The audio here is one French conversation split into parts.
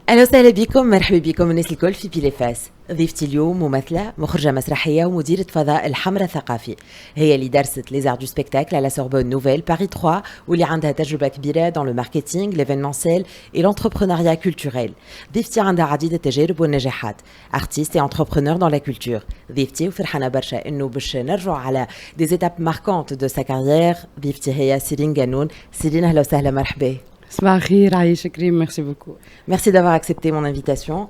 اهلا وسهلا بكم، مرحبا بكم الناس الكل في بيلي فاس. ضيفتي اليوم ممثلة، مخرجة مسرحية ومديرة فضاء الحمرة الثقافي. هي اللي درست لي زار دو سبيكتاكل على سوربون نوفيل باريس 3، واللي عندها تجربة كبيرة dans le marketing, l'événementiel et l'entrepreneuriat culturel. ضيفتي عندها عديد التجارب والنجاحات، artiste et entrepreneur dans la culture. ضيفتي وفرحانة برشا انه باش نرجع على des étapes marquantes de sa carrière. ضيفتي هي سيرين قانون. سيرين اهلا وسهلا، مرحبا. صباح الخير، عايشة كريم، ميرسي بوكو. Merci d'avoir accepté mon invitation.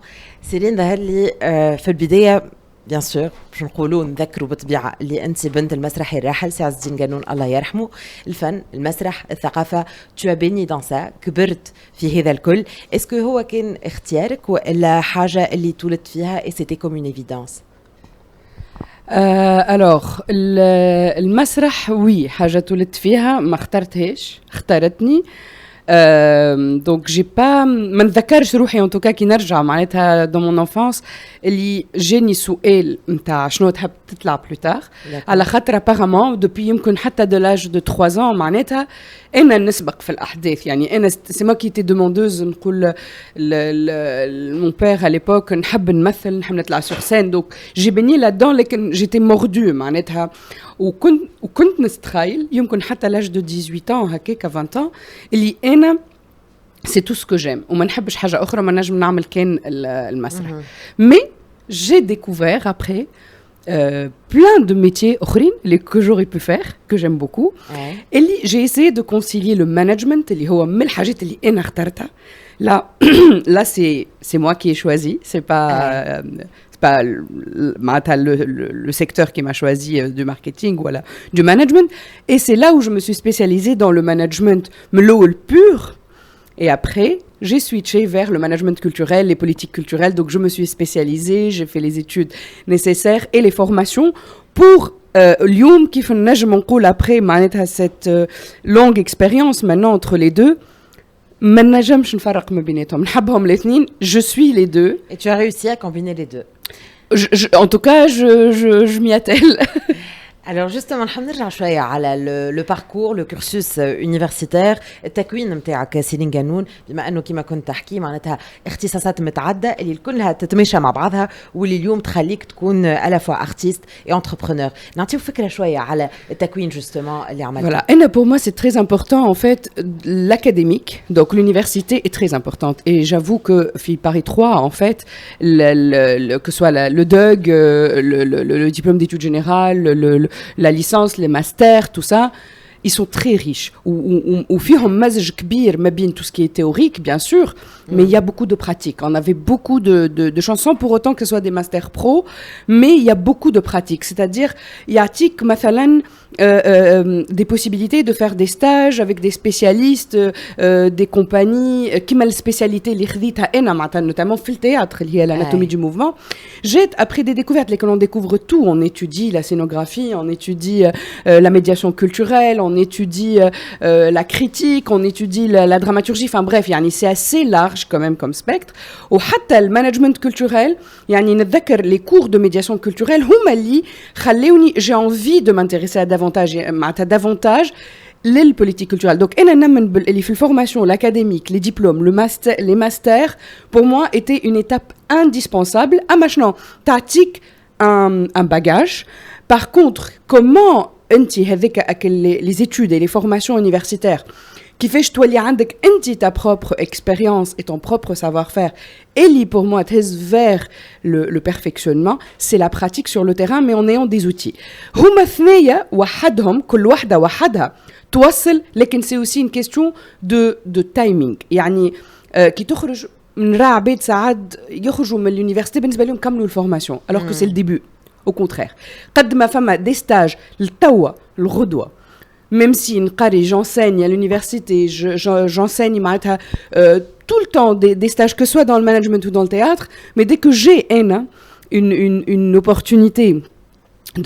Céline ظهر لي في البداية بيان سور باش نقولوا نذكروا بالطبيعة اللي أنت بنت المسرحي الراحل سي عز الدين قانون الله يرحمه. الفن، المسرح، الثقافة، tu as baigné dans ça، كبرت في هذا الكل. اسكو هو كان اختيارك ولا حاجة اللي تولدت فيها et c'était comme une évidence؟ alors المسرح وي حاجة تولدت فيها، ما اخترتهاش، اختارتني. دونك جي با ما نذكرش روحي ان توكا كي نرجع معناتها دون مون انفانس اللي جاني سؤال نتاع شنو تحب تطلع بلو تار، على خاطر ابارامون دوبي يمكن حتى دو لاج دو 3 ans معناتها انا نسبق في الاحداث. يعني انا سي ما كي تي دوموندوز نقول مون بير على ليبوك نحب نمثل، نحب نطلع سور سين، دونك جي بني لا دون، لكن جيتي موردو معناتها. وكنت نستخيل يمكن حتى لاج دو 18 ans هكاك 20 ans اللي انا سي تو سكو جيم وما نحبش حاجه اخرى، ما نجم نعمل كان المسرح. مي جي ديكوفير ابري plein de métiers autres que j'aurais pu faire, que j'aime beaucoup. Et j'ai essayé de concilier le management, اللي هو من الحاجات اللي أنا اخترتها. Là c'est moi qui ai choisi, c'est pas le secteur qui m'a choisi du marketing ou du management. Et c'est là où je me suis spécialisée dans le management le pur. Et après, j'ai switché vers le management culturel, les politiques culturelles. Donc, je me suis spécialisée, j'ai fait les études nécessaires et les formations pour اليوم كيف نجم نقول après cette longue expérience maintenant entre les deux. ما نجمش نفرق ما بيناتهم، نحبهم الاثنين. Je suis les deux. Et tu as réussi à combiner les deux. En tout cas, je m'y attelle. Alors justement نحب نرجع شوية على le parcours, le cursus universitaire. التكوين نتاعك سيرين قانون، بما انه كما كنت تحكي معناتها اختصاصات متعددة اللي كلها تتماشى مع بعضها، واللي اليوم تخليك تكون à la fois artiste et entrepreneur. نعطيو فكرة شوية على التكوين justement اللي عملته. Voilà, et pour moi c'est très important en fait l'académique. Donc l'université est très importante et j'avoue que Paris 3 en fait que soit le DUG, le diplôme d'études générales, la licence, les masters, tout ça, ils sont très riches. Ou فيهم مزج كبير ما بين tout ce qui est théorique, bien sûr, mais il y a beaucoup de pratique. On avait beaucoup de chansons, pour autant que ce soit des masters pro, mais il y a beaucoup de pratique. C'est-à-dire, يعطيك مثلا des possibilités de faire des stages avec des spécialistes, des compagnies, qui m'a la spécialité اللي خذيتها أنا notamment في التhéâtre اللي هي l'anatomie du mouvement. J'ai après des découvertes, lesquelles on découvre tout. On étudie la scénographie, on étudie la médiation culturelle, on étudie la critique, on étudie la dramaturgie. Enfin bref, يعني c'est assez large quand même comme spectre. وحتى المانجمنت culturel, يعني نتذكر les cours de médiation culturelle هما اللي خلوني j'ai envie de m'intéresser à davantage les politiques culturelles. Donc les formations, l'académique, les diplômes, les masters, pour moi étaient une étape indispensable. Ah maintenant, t'attiques un bagage. Par contre, comment avec les études et les formations universitaires qui fait que tu as ta propre expérience et ton propre savoir-faire, et pour moi vers le perfectionnement, c'est la pratique sur le terrain, mais en ayant des outils. هما اثنين وحدهم كل واحدة وحدها توصل، لكن c'est aussi une question de timing. يعني كي تخرج من راه عباد ساعات يخرجوا من اليونيفرسيتي بالنسبة لهم كملوا الفورماسيون alors que c'est le début. Au contraire, قد ما فما des stages للتوا الغدوة. Même si j'enseigne à l'université, j'enseigne tout le temps des stages, que ce soit dans le management ou dans le théâtre, mais dès que j'ai une opportunité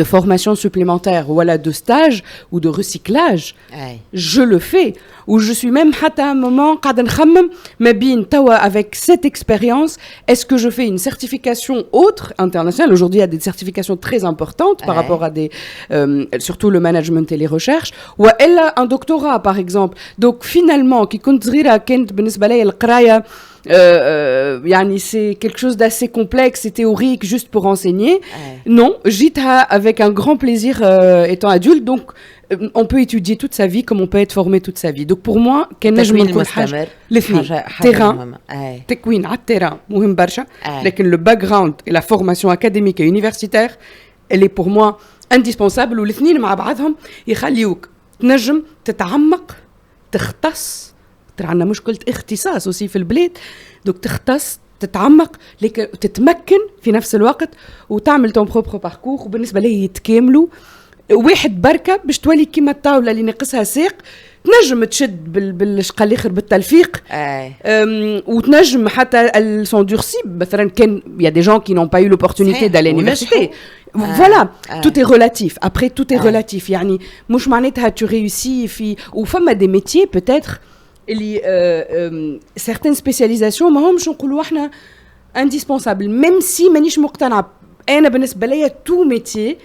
de formation supplémentaire, voilà, de stage ou de recyclage, je le fais. Ou je suis même à un moment, avec cette expérience, est-ce que je fais une certification autre, internationale? Aujourd'hui, il y a des certifications très importantes par rapport à des, surtout le management et les recherches. Ou elle a un doctorat, par exemple. Donc finalement, qui compte صغيرة كانت بالنسبة لي القراية يعني c'est quelque chose d'assez complexe et théorique juste pour enseigner. Non, j'étais avec un grand plaisir étant adulte, donc on peut étudier toute sa vie comme on peut être formé toute sa vie. Donc pour moi كان نجم نقول حاجة الاثنين terrain تكوين على التيران مهم برشا لكن le background et la formation académique et universitaire elle est pour moi indispensable والاثنين مع بعضهم يخليوك تنجم تتعمق تختص عندنا مشكلة اختصاص وسي في البلاد دوك تختص تتعمق لكن تتمكن في نفس الوقت وتعمل ton propre parcours وبالنسبة لي يتكاملوا واحد بركة باش تولي كيما الطاولة اللي ناقصها ساق تنجم تشد بالشقة الاخر بالتلفيق وتنجم حتى elles sont durcies مثلا كان il y a des gens qui n'ont pas eu l'opportunité d'aller à l'université voilà tout est relatif après tout est relatif يعني مش معناتها tu réussis في وفما des métiers peut-être اللي certaines spécialisations ما همش نقولوا احنا indispensable même si مانيش مقتنعة انا بالنسبة ليا tout métier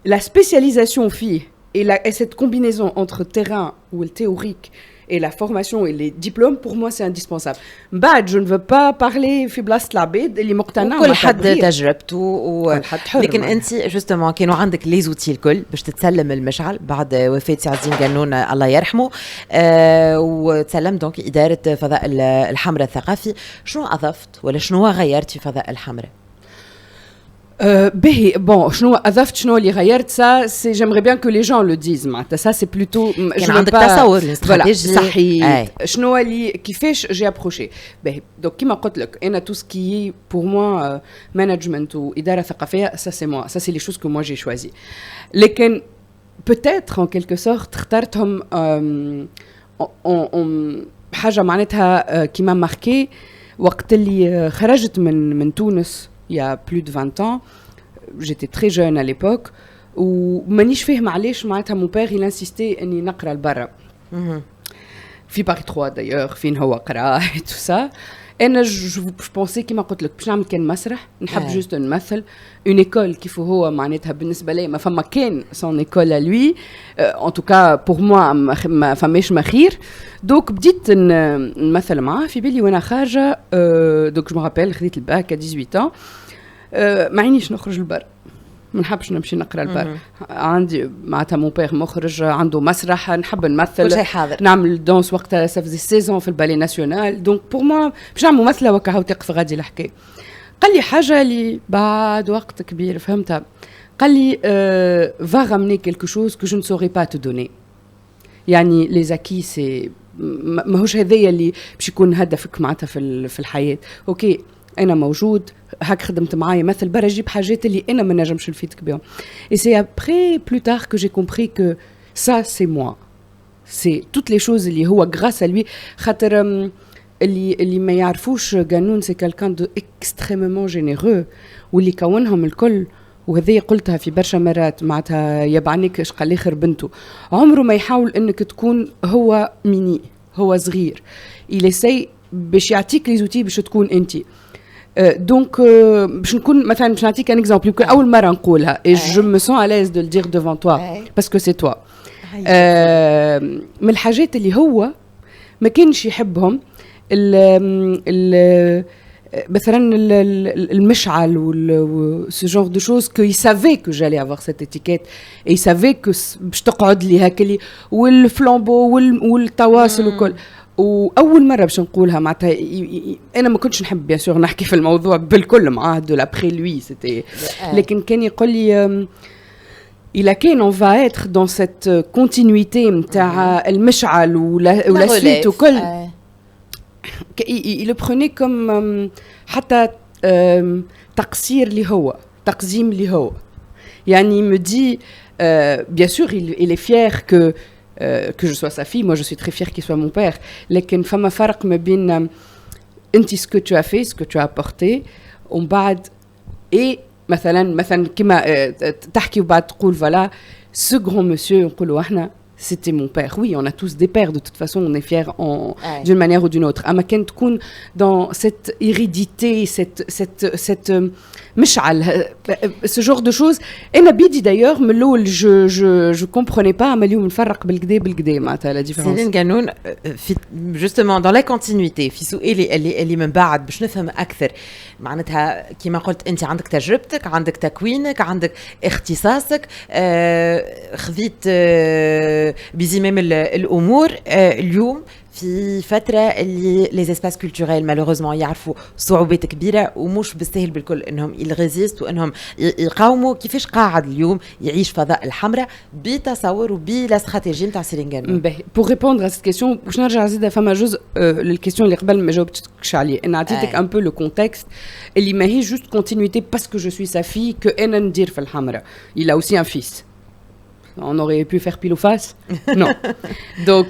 la spécialisation fille et cette combinaison entre terrain ou le théorique et la formation et les diplômes pour moi c'est indispensable. بعد je ne veux pas parler في بلاصة العباد اللي مقتنع كل حد تجربته لكن انت justement كانوا عندك لي زوتي الكل باش تتسلم المشعل بعد وفاة سي عزين قانون الله يرحمه وتسلم دونك إدارة فضاء الحمراء الثقافي. شنو أضفت ولا شنو غيرت في فضاء الحمراء؟ باهي bon شنو أضفت شنو اللي غيرت ça c'est j'aimerais bien que les gens le disent معناتها ça c'est plutôt كان عندك تصور voilà صحيح شنو اللي كيفاش j'ai approché باهي donc كيما قلت لك أنا tout ce qui est pour moi management وإدارة ثقافية ça c'est moi ça c'est les choses que moi j'ai choisi لكن peut-être en quelque sorte اخترتهم حاجة معناتها كيما ماركي وقت اللي خرجت من تونس il y a plus de 20 ans, j'étais très jeune à l'époque, où مانيش فاهم علاش معناتها mon père il insistait اني نقرا لبرا. في Paris 3 d'ailleurs, فين هو قرا et tout ça. انا je pensais كيما قلت لك باش نعمل كان مسرح نحب جوست نمثل une école كيف هو معناتها بالنسبه لي ما فما كان son école à lui en tout cas pour moi ما فماش ما خير دوك بديت نمثل معاه في بالي وانا خارجه دوك جو مابيل خديت الباك 18 ans ما عينيش نخرج للبر ما نحبش نمشي نقرا البر عندي معناتها مون بير مخرج عنده مسرح نحب نمثل نعمل دانس وقتها ça faisait 16 ans في البالي ناسيونال دونك بور موا باش نعمل ممثله وكا تقف غادي الحكايه قال لي حاجه اللي بعد وقت كبير فهمتها قال لي va ramener quelque chose que je ne saurais pas te donner يعني les acquis c'est ماهوش هذايا اللي باش يكون هدفك معناتها في الحياه اوكي انا موجود هاك خدمت معايا مثل برا جيب حاجات اللي انا ما نجمش نفيدك بهم et c'est après plus tard que j'ai compris que ça c'est moi c'est toutes les choses اللي هو grâce à lui خاطر اللي ما يعرفوش قانون c'est quelqu'un de extrêmement généreux واللي كونهم الكل وهذه قلتها في برشا مرات معناتها يبعنيك اش قال اخر بنته عمره ما يحاول انك تكون هو ميني هو صغير il essaye باش يعطيك لي زوتي باش تكون انت donc باش نكون مثلا باش نعطيك ان اكزامبل يمكن اول مره نقولها et je me sens à l'aise de le dire devant toi parce que c'est toi من الحاجات اللي هو ما كانش يحبهم مثلا المشعل و ce genre de choses que il savait que j'allais avoir cette étiquette et il savait que باش تقعد لي هكلي والفلامبو والتواصل وكل واول مره باش نقولها معناتها انا ما كنتش نحب بيان سور نحكي في الموضوع بالكل معاه دو لابري لوي سيتي لكن كان يقول لي il a كان on va être dans cette continuité نتاع المشعل ولا سويت وكل il le prenait comme حتى تقصير اللي هو تقزيم اللي هو يعني me dit bien sûr il est fier que je sois sa fille moi je suis très fière qu'il soit mon père لكن فما فرق ما بين انت ce que tu as fait ce que tu as apporté ومن بعد et مثلا كما تحكي وبعد تقول voilà ce grand monsieur نقولوا احنا c'était mon père. Oui, on a tous des pères, de toute façon, on est fiers d'une manière ou d'une autre. أما كان تكون dans cette hérédité, cette مشعل, ce genre de choses. أنا بيدي d'ailleurs من الأول je comprenais pas أما اليوم نفرق بالكدا معناتها la différence. سيرين قانون justement dans la continuité في سؤالي اللي من بعد باش نفهم أكثر معناتها كما قلت أنت عندك تجربتك عندك تكوينك عندك اختصاصك خذيت بزمام الأمور اليوم في فترة اللي les espaces culturels malheureusement يعرفوا صعوبات كبيرة ومش بالسهل بالكل إنهم يغزيست وإنهم يقاوموا كيفاش قاعد اليوم يعيش فضاء الحمراء بتصور وبالاستراتيجية متاع سيرينغان. Pour répondre à cette question باش نرجع زيد فما جزء للكيستيون اللي قبل ما جاوبتكش عليه أنا عطيتك un peu le contexte اللي ماهي juste continuité parce que je suis sa fille que أنا ندير في الحمراء. Il a aussi un fils. On aurait pu faire pile ou face. Non. Donc,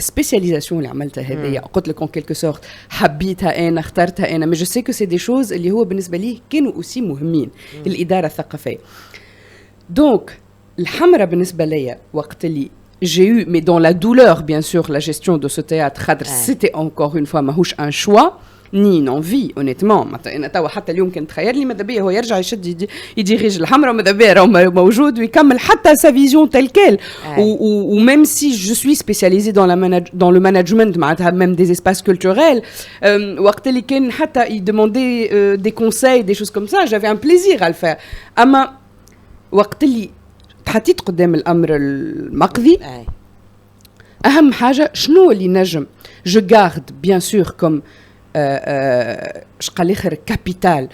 spécialisation اللي عملتها هذه قلت لك en quelque sorte حبيتها أنا اخترتها أنا mais je sais que c'est des choses اللي هو بالنسبة لي كانوا aussi مهمين الإدارة الثقافية. Donc, الحمراء بالنسبة لي وقت اللي j'ai eu mais dans la douleur bien sûr la gestion de ce théâtre c'était encore une fois ماهوش un choix ni une envie honnêtement انا توا حتى اليوم كنت تخيل لي ماذا بيا هو يرجع يشد يديريج الحمراء وماذا بيا راهو موجود ويكمل حتى sa vision telle quelle ou même si je suis spécialisée dans le management معناتها même des espaces culturels وقت اللي كان حتى il demandait des conseils des choses comme ça j'avais un plaisir à le faire اما وقت اللي تحطيت قدام الامر المقضي اهم حاجه شنو اللي نجم je garde bien sûr comme شقال اخر كابيتال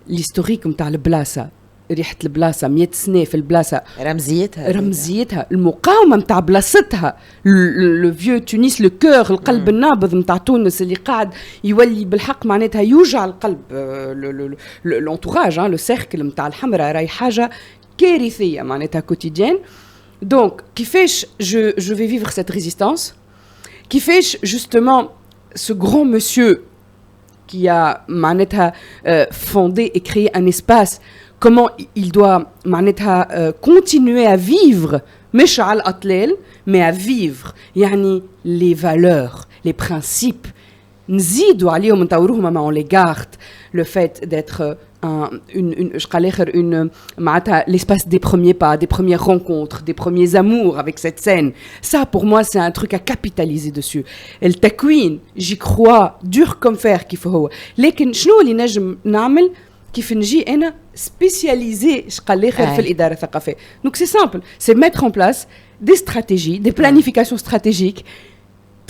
الهيستوريك نتاع البلاصه ريحه البلاصه 100 سنه في البلاصه رمزيتها المقاومه نتاع بلاصتها لو فيو تونس لو كور القلب النابض نتاع تونس اللي قاعد يولي بالحق معناتها يوجع القلب لونتوراج لو سيركل نتاع الحمراء راهي حاجه كارثيه معناتها كوتيديان دونك كيفاش je vais vivre cette résistance كيفاش justement ce grand monsieur qui a fondé et créé un espace, comment il doit continuer à vivre, mais à vivre les valeurs, les principes. On les garde, le fait d'être l'espace des premiers pas, des premières rencontres, des premiers amours avec cette scène. Ça, pour moi, c'est un truc à capitaliser dessus. Et le takwin, j'y crois, dur comme fer qu'il faut. لكن شنو اللي نجم نعمل كيف نجي أنا spécialisé في الإدارة الثقافية. Donc c'est simple, c'est mettre en place des stratégies, des planifications stratégiques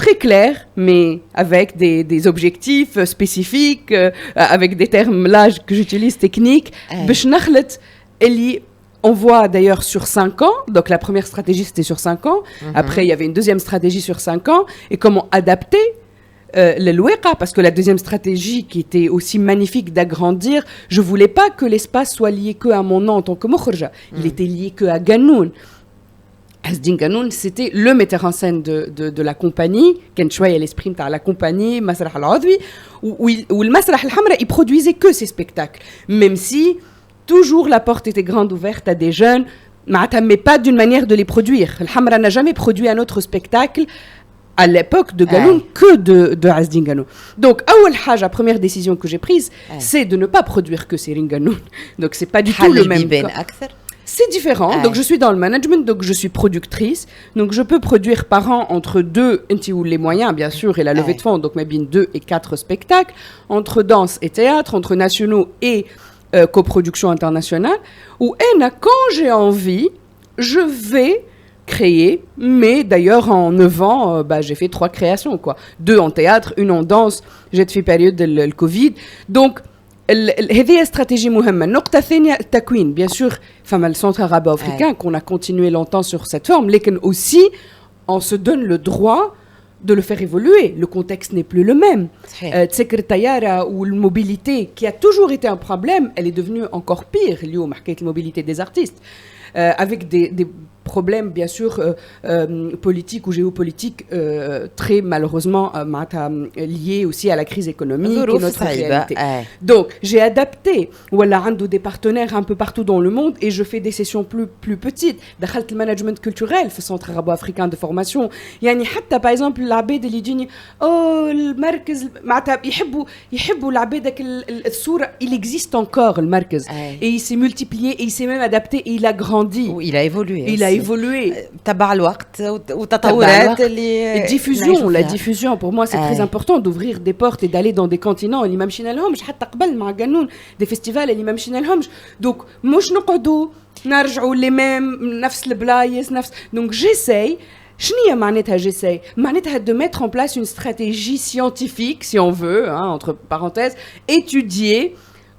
très clairs, mais avec des objectifs spécifiques, avec des termes là que j'utilise techniques. On voit d'ailleurs sur 5 ans, donc la première stratégie c'était sur 5 ans, après il y avait une deuxième stratégie sur 5 ans, et comment adapter le louéqa, parce que la deuxième stratégie qui était aussi magnifique d'agrandir, je voulais pas que l'espace soit lié que à mon nom en tant que mokhrja, il était lié que à Ganoun. Azdin Ganoun, c'était le metteur en scène de la compagnie, كان شوية l'esprit de la compagnie, Masrah al-Adwi, où le Masrah al-Hamra, il produisait que ces spectacles, même si toujours la porte était grande ouverte à des jeunes, mais pas d'une manière de les produire. Al-Hamra n'a jamais produit un autre spectacle à l'époque de Ganoun que de Azdin Ganoun. Donc, la première décision que j'ai prise, c'est de ne pas produire que Sérine Ganoun. Donc, c'est pas du tout le même cas. C'est différent. Donc, je suis dans le management, donc je suis productrice. Donc, je peux produire par an entre 2, ou les moyens, bien sûr, et la levée de fonds, donc, maybe 2 et 4 spectacles, entre danse et théâtre, entre nationaux et coproduction internationale, où, quand j'ai envie, je vais créer, mais d'ailleurs, en 9 ans, j'ai fait 3 créations, quoi. 2 en théâtre, 1 en danse. J'ai fait période de Covid. Donc, هذه استراتيجيه مهمه. النقطه الثانيه التكوين bien sûr فما السنتر arabe africain qu'on a continué longtemps sur cette forme لكن aussi on se donne le droit de le faire évoluer. Le contexte n'est plus le même. تسكر الطياره ou la mobilité qui a toujours été un problème, elle est devenue encore pire اليوم حكايه الموبيليتي des artistes avec des problèmes bien sûr politiques ou géopolitiques très malheureusement liés aussi à la crise économique et notre réalité. Donc j'ai adapté voilà des partenaires un peu partout dans le monde et je fais des sessions plus petites. دخلت le management culturel في centre arabo-africain de formation. يعني حتى par exemple العباد اللي يجيني المركز معناتها يحبوا العباد داك الصورة il existe encore le مركز et il s'est multiplié et il s'est même adapté et il a grandi. Il a évolué. Il a évolué. تبع الوقت وتطورات اللي la diffusion pour moi c'est très important d'ouvrir des portes et d'aller dans des continents اللي ما مشينا لهمش حتى قبل مع قانون des festivals اللي ما مشينا لهمش. Donc مش نقعدوا نرجعوا les mêmes نفس البلايص نفس. Donc j'essaye. شنية معناتها j'essaye معناتها de mettre en place une stratégie scientifique si on veut entre parenthèses étudiée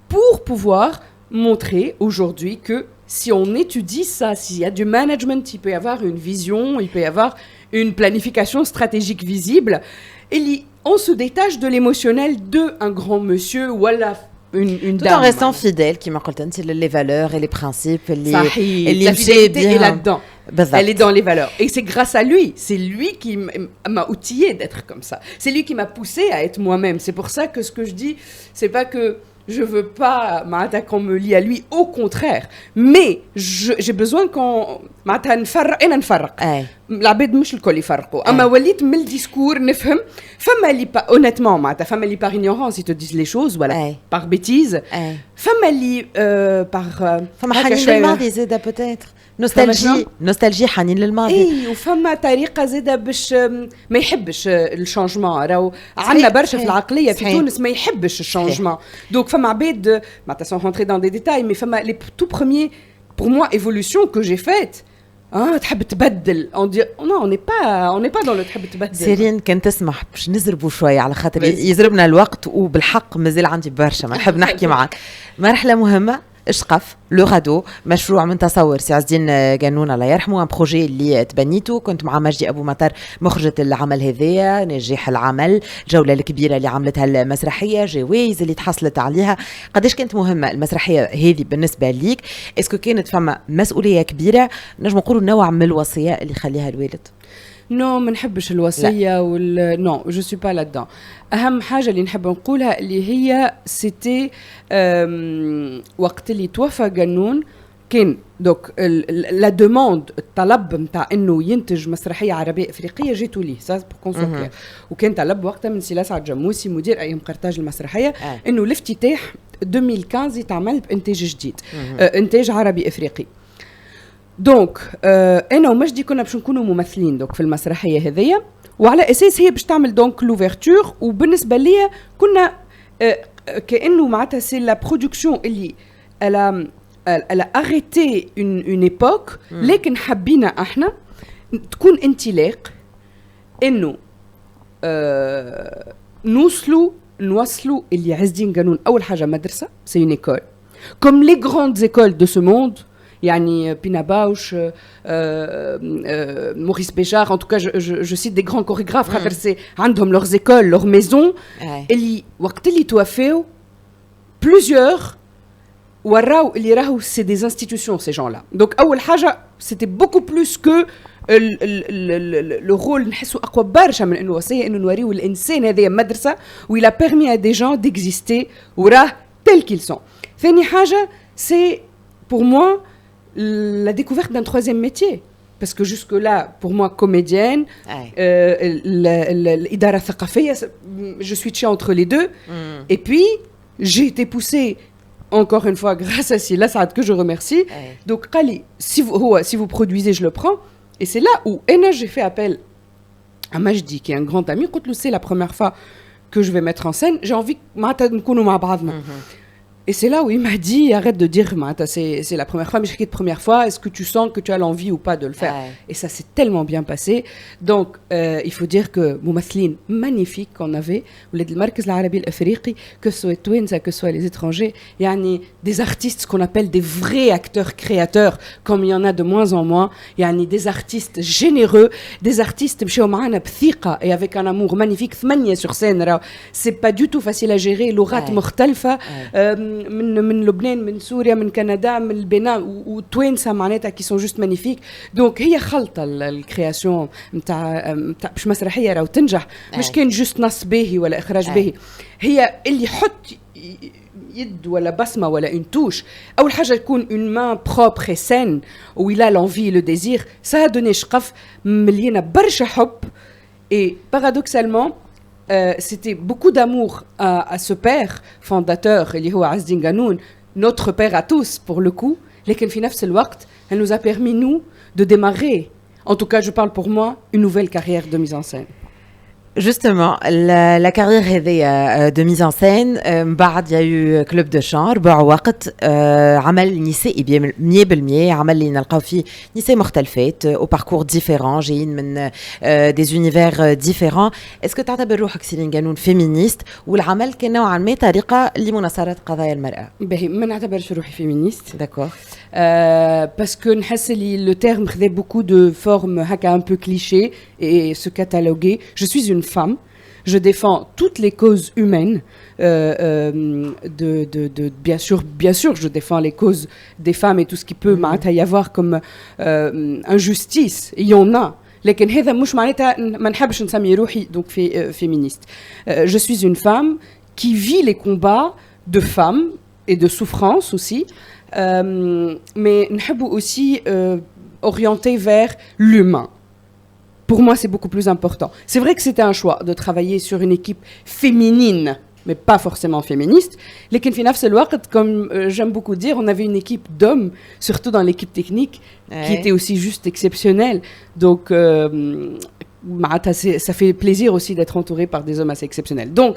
pour pouvoir montrer aujourd'hui que si on étudie ça, s'il y a du management, il peut y avoir une vision, il peut y avoir une planification stratégique visible. Et on se détache de l'émotionnel d'un grand monsieur ou une tout dame. En restant fidèle, qui m'a dit, c'est les valeurs et les principes. La fidélité est là-dedans. Elle est dans les valeurs. Et c'est grâce à lui. C'est lui qui m'a outillé d'être comme ça. C'est lui qui m'a poussé à être moi-même. C'est pour ça que ce que je dis, c'est pas que je veux pas qu'on me lie à lui, au contraire. Mais j'ai besoin qu'on نفرق. العباد مش الكل يفرقوا. أما وليت من الديسكور نفهم فما اللي honnêtement معناتها فما اللي par ignorance ils te disent les choses voilà par bêtise. فما اللي par فما حنين للماضي زيدا peut-être. نوستالجي حنين للماضي. وفما طريقة زيدا باش ما يحبش الشانجمون راهو عندنا برشا في العقلية في تونس ما يحبش الشانجمون. Donc فما عباد معناتها sans rentrer dans des détails mais فما les tout premiers pour moi évolution que j'ai faite تحب تبدل on dit non on n'est pas dans le تحب تبدل. سيرين كان تسمح باش نزربوا شويه على خاطر يزربنا الوقت وبالحق مازال عندي برشا ما نحب نحكي معك. مرحله مهمه اشقف لو غادو مشروع من تصور سي عز الدين قانون الله يرحمه ان بروجي اللي تبنيته كنت مع مجدي ابو مطر مخرجة العمل هذايا نجاح العمل الجوله الكبيره اللي عملتها المسرحيه جوائز اللي تحصلت عليها قداش كانت مهمه المسرحيه هذه بالنسبه ليك اسكو كانت فما مسؤوليه كبيره نجم نقولوا نوع من الوصيه اللي يخليها الوالد نو ما نحبش الوصيه نو جو سوي با لادون اهم حاجه اللي نحب نقولها اللي هي سيتي وقت اللي توفى قانون كان دوك لا دوموند الطلب نتاع انه ينتج مسرحيه عربيه افريقيه جيتو ليه سا بور كونسون وكان طلب وقتها من سي لاسعد جموسي مدير ايام قرطاج المسرحيه انه الافتتاح 2015 يتعمل بانتاج جديد انتاج عربي افريقي. دونك انا ومجدي كنا باش نكونوا ممثلين دوك في المسرحيه هذيا وعلى اساس هي باش تعمل دونك لوفيرتور وبالنسبه ليا كنا كانه معناتها سي لا برودكسيون اللي elle a arrêté une époque لكن حبينا احنا تكون انطلاق انه نوصلوا اللي عز الدين قانون اول حاجه مدرسه سي اون ايكول comme les grandes écoles de ce monde يعني Pina Bausch, Maurice Béjart, en tout cas je cite des grands chorégraphes خاطر سي عندهم leurs écoles, leurs maisons اللي وقت اللي توفاو plusieurs وراو اللي راهو c'est des institutions ces gens-là. Donc أول حاجة c'était beaucoup plus que le rôle نحسه أقوى برشا من إنه وصية إنه نوريو الإنسان هذه مدرسة où il a permis à des gens d'exister وراه tels qu'ils sont. ثاني حاجة c'est pour moi la découverte d'un troisième métier. Parce que jusque-là, pour moi, comédienne, l'idara thaqafiyya, je switchais entre les deux. Et puis, j'ai été poussée, encore une fois, grâce à Sila Saad, que je remercie. Donc, Kali, si vous produisez, je le prends. Et c'est là où j'ai fait appel à Majdi, qui est un grand ami. C'est la première fois que je vais mettre en scène. J'ai envie que Et c'est là où il m'a dit, arrête de dire, c'est la première fois, mais j'ai dit première fois, est-ce que tu sens que tu as l'envie ou pas de le faire? Et ça s'est tellement bien passé. Donc, il faut dire que Moumathlin, magnifique qu'on avait, le Markaz l'Arabi l'Afriqi, que ce soit Twins, que ce soit les étrangers, il y a des artistes qu'on appelle des vrais acteurs créateurs, comme il y en a de moins en moins, il y a des artistes généreux, des artistes et avec un amour magnifique, sur scène, c'est pas du tout facile à gérer, l'orat mortalfa, من لبنان من سوريا من كندا من البنان وتوانسه معناتها qui sont juste magnifiques. Donc هي خلطه الكرياسيون نتاع باش مسرحيه راهو تنجح مش كان جوست نص باهي ولا اخراج باهي، هي اللي يحط يد ولا بصمه ولا une touche. اول حاجه تكون une main propre et saine où il a l'envie le désir. ça a donné شقف مليانه برشا حب. Et paradoxalement c'était beaucoup d'amour à ce père fondateur اللي هو عز الدين قانون, notre père à tous pour le coup. لكن في نفس الوقت elle nous a permis nous de démarrer, en tout cas je parle pour moi, une nouvelle carrière de mise en scène. Justement, la carrière de mise en scène, بعد il y a eu club de chant, ربع وقت عمل نسائي 100%, عمل اللي نلقاو فيه نساء مختلفات au parcours différents, جايين من des univers différents. Est-ce que تعتبر روحك سيرين قانون féministe والعمل كان نوعا ما طريقة لمناصرة قضايا المرأة؟ باهي ما نعتبرش روحي féministe. D'accord. Parce que نحس اللي le terme خذا beaucoup de formes هكا un peu cliché et se cataloguer. Je suis une femme, je défends toutes les causes humaines, bien sûr je défends les causes des femmes et tout ce qui peut y avoir comme injustice, il y en a. لكن هذا مش معناتها ما نحبش نسمي روحي donc féministe. Je suis une femme qui vit les combats de femmes et de souffrance aussi, mais نحب aussi orienter vers l'humain. Pour moi, c'est beaucoup plus important. C'est vrai que c'était un choix de travailler sur une équipe féminine, mais pas forcément féministe. لكن في نفس الوقت, comme j'aime beaucoup dire, on avait une équipe d'hommes, surtout dans l'équipe technique, qui était aussi juste exceptionnelle. Donc, ça fait plaisir aussi d'être entouré par des hommes assez exceptionnels. Donc,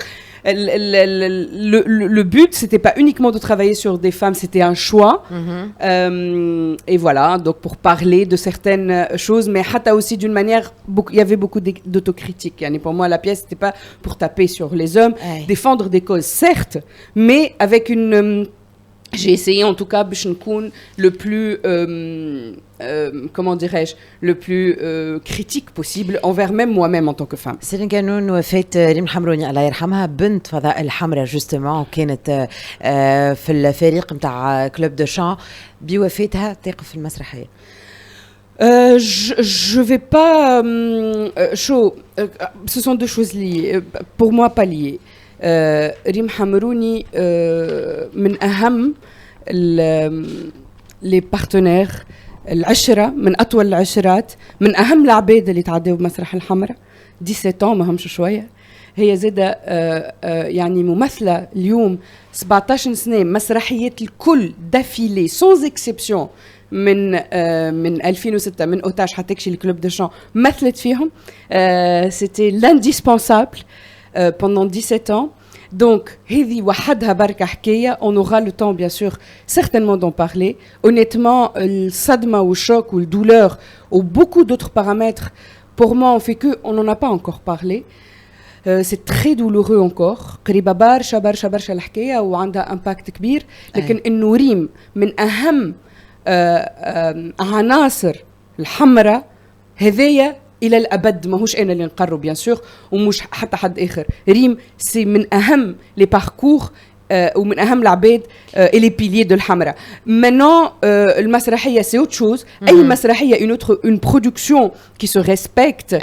le but, c'était pas uniquement de travailler sur des femmes, c'était un choix. Et voilà, donc pour parler de certaines choses, mais hata aussi d'une manière, il y avait beaucoup d'autocritique. Pour moi, la pièce, c'était pas pour taper sur les hommes, défendre des causes, certes, mais avec une... j'ai essayé en tout cas باش نكون le plus comment dirais-je, le plus critique possible envers même moi-même en tant que femme. سيرين قانون وفاة ريم حمروني الله يرحمها بنت فضاء الحمراء جوستومون, وكانت في الفريق نتاع كلوب دو شان. بوفاتها تقف في المسرحية. Je vais pas ce sont deux choses liées, pour moi pas liées. ريم حمروني من أهم les partenaires, العشرة من أطول العشرات, من أهم العباد اللي تعدوا بمسرح الحمراء. 17 ans ما همش شوية. هي زادة يعني ممثلة اليوم 17 سنة مسرحيات الكل دافيلي sans exception من 2006 من أوتاش حتى كشي الكلوب دو شان مثلت فيهم. C'était l'indispensable pendant 17 ans. Donc, هذه وحدها بركة حكاية. On aura le temps, bien sûr, certainement d'en parler. Honnêtement, le sadma ou le choc ou le douleur ou beaucoup d'autres paramètres, pour moi, on fait que on n'en a pas encore parlé. C'est très douloureux encore. قريبة برشا برشا برشا الحكاية وعندها impact كبير. لكن إنه ريم من أهم عناصر الحمراء هذية إلى الأبد. ماهوش أنا اللي نقرر بيان سور ومش حتى حد آخر. ريم سي من أهم لي باركور ومن أهم العباد et les piliers de الحمراء. Maintenant المسرحية c'est autre chose. أي مسرحية une production qui se respecte.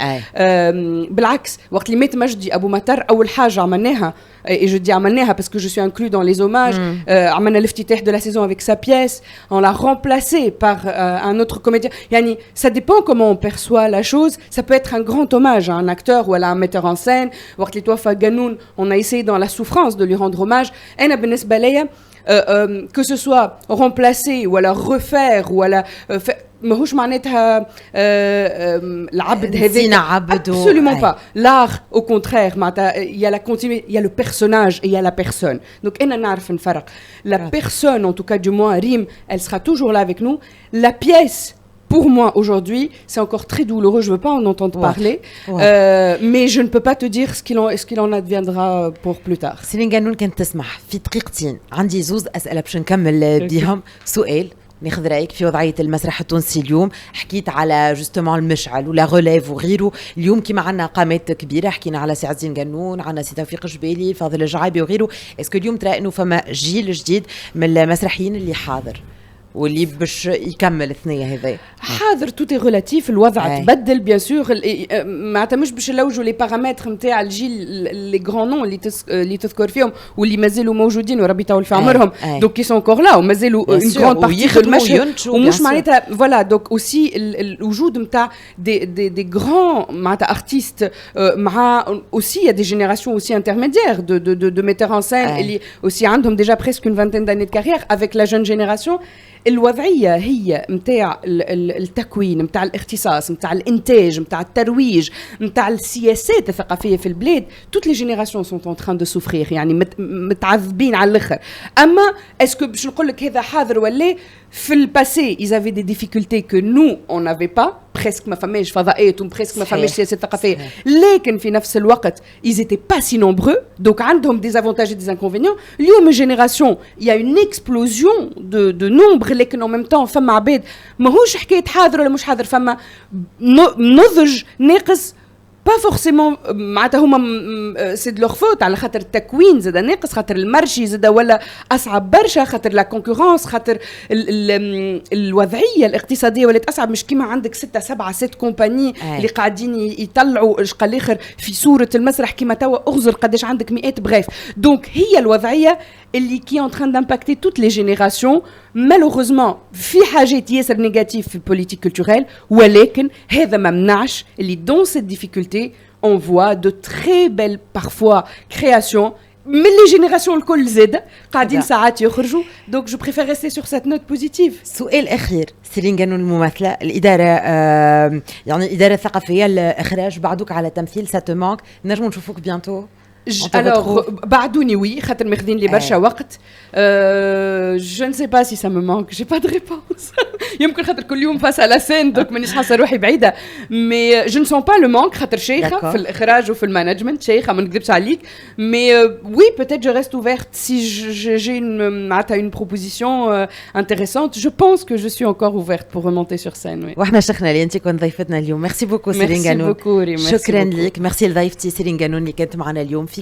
بالعكس وقت اللي مات مجدي أبو مطر أول حاجة عملناها, et je dis عملناها parce que je suis inclus dans les hommages, عملنا الافتتاح de la saison avec sa pièce, on l'a remplacé par un autre comédien. يعني ça dépend comment on perçoit la chose. Ça peut être un grand hommage à un acteur ou à un metteur en scène. وقت اللي توفى قانون on a essayé dans la souffrance de lui rendre hommage. أنا بالنسبة ليا que ce soit remplacer ou alors refaire ou alors ماهوش معناتها العبد هذا. Absolument pas. L'art au contraire il y a la continuité, il y a le personnage et il y a la personne. Donc أنا نعرف نفرق. La personne en tout cas du moins Rim, elle sera toujours là avec nous. La pièce pour moi aujourd'hui, c'est encore très douloureux, je veux pas en entendre parler, mais je ne peux pas te dire ce qu'il en adviendra pour plus tard. سيرين قانون كانت تسمح في دقيقتين عندي زوز أسئلة باش نكمل بهم. سؤال ناخذ رايك في وضعيه المسرح التونسي اليوم. حكيت على جوستومون المشعل ولا غوليف وغيره. اليوم كيما عندنا قامات كبيره، حكينا على سي عز الدين قنون، عندنا سي توفيق الجبالي، فاضل الجعيبي وغيره. اسكو اليوم ترى انه فما جيل جديد من المسرحيين اللي حاضر واللي باش يكمل الثنيه هذا؟ حاضر توتي غولاتيف. الوضع تبدل بيان سور، معناتها مش باش نلوجوا لي بارامتر نتاع الجيل لي غران نون اللي تذكر فيهم واللي مازالوا موجودين وربي يطول في عمرهم، دونك كي سون انكور لا ومازالوا اون غراند بارتي دو المشهد، ومش معناتها فوالا. دونك اوسي الوجود نتاع دي غران معناتها ارتيست مع اوسي دي جينيراسيون اوسي انترميديير دو ميتور ان سين اللي اوسي عندهم ديجا بريسك اون فانتين داني دو كارير افيك لا جون جينيراسيون. الوضعية هي متاع التكوين، متاع الاختصاص، متاع الانتاج، متاع الترويج، متاع السياسات الثقافية في البلاد. toutes les générations sont en train de souffrir، يعني متعذبين على الاخر. اما اسكو باش نقول لك هذا حاضر ولا في الباسي ils avaient des difficultés que nous on n'avait pas، presque ما فماش فضاءات وبريسك ما فماش سياسات ثقافية، لكن في نفس الوقت ils étaient pas si nombreux، donc عندهم des avantages et des inconvénients. اليوم génération il y a une explosion de nombre، لكن en même temps فما عباد ماهوش حكاية حاضر ولا مش حاضر، فما نضج ناقص با فورسيمون معناتها هما سي دو لور فوت، على خاطر التكوين زاد ناقص، خاطر المارشي زاد ولا اصعب برشا، خاطر لا كونكورونس، خاطر الوضعيه الاقتصاديه ولات اصعب. مش كيما عندك 6 7 6 كومباني اللي قاعدين يطلعوا شقال الاخر في صوره المسرح كيما توا اغزر قداش عندك مئات بغيف. دونك هي الوضعيه اللي كي ان تران دامباكتي توت لي جينيراسيون. مالوغوزمون في حاجات ياسر نيجاتيف في البوليتيك كولتوريل، ولكن هذا ما منعش اللي دون سيت ديفيكولتي on voit de très belles parfois créations من لي جينيراسيون الكل زاد قاعدين ساعات يخرجوا. دونك جو بريفير ريستي سور سيت نوت بوزيتيف. سؤال اخير، سيرين قانون الممثله، الاداره يعني الاداره الثقافيه الاخراج بعدوك على تمثيل ساتمانك، نجموا نشوفوك بيانتو؟ Alors, بعدوني oui, خاطر ماخذين لي برشا وقت. Je ne sais pas si ça me manque, j'ai pas de réponse. يمكن خاطر كل يوم فاس على سين دونك مانيش حاسه روحي بعيده. Mais je ne sens pas le manque خاطر شيخه في الاخراج وفي المانجمنت، شيخه ما نكذبش عليك. Mais oui, peut-être je reste ouverte si j'ai une proposition intéressante. Je pense que je suis encore ouverte pour remonter sur scène. Oui. واحنا شيخنا اللي انت كنت ضيفتنا اليوم. ميرسي بوكو سيرين قانون. شكرا ليك. ميرسي لضيفتي سيرين قانون اللي كانت معنا اليوم في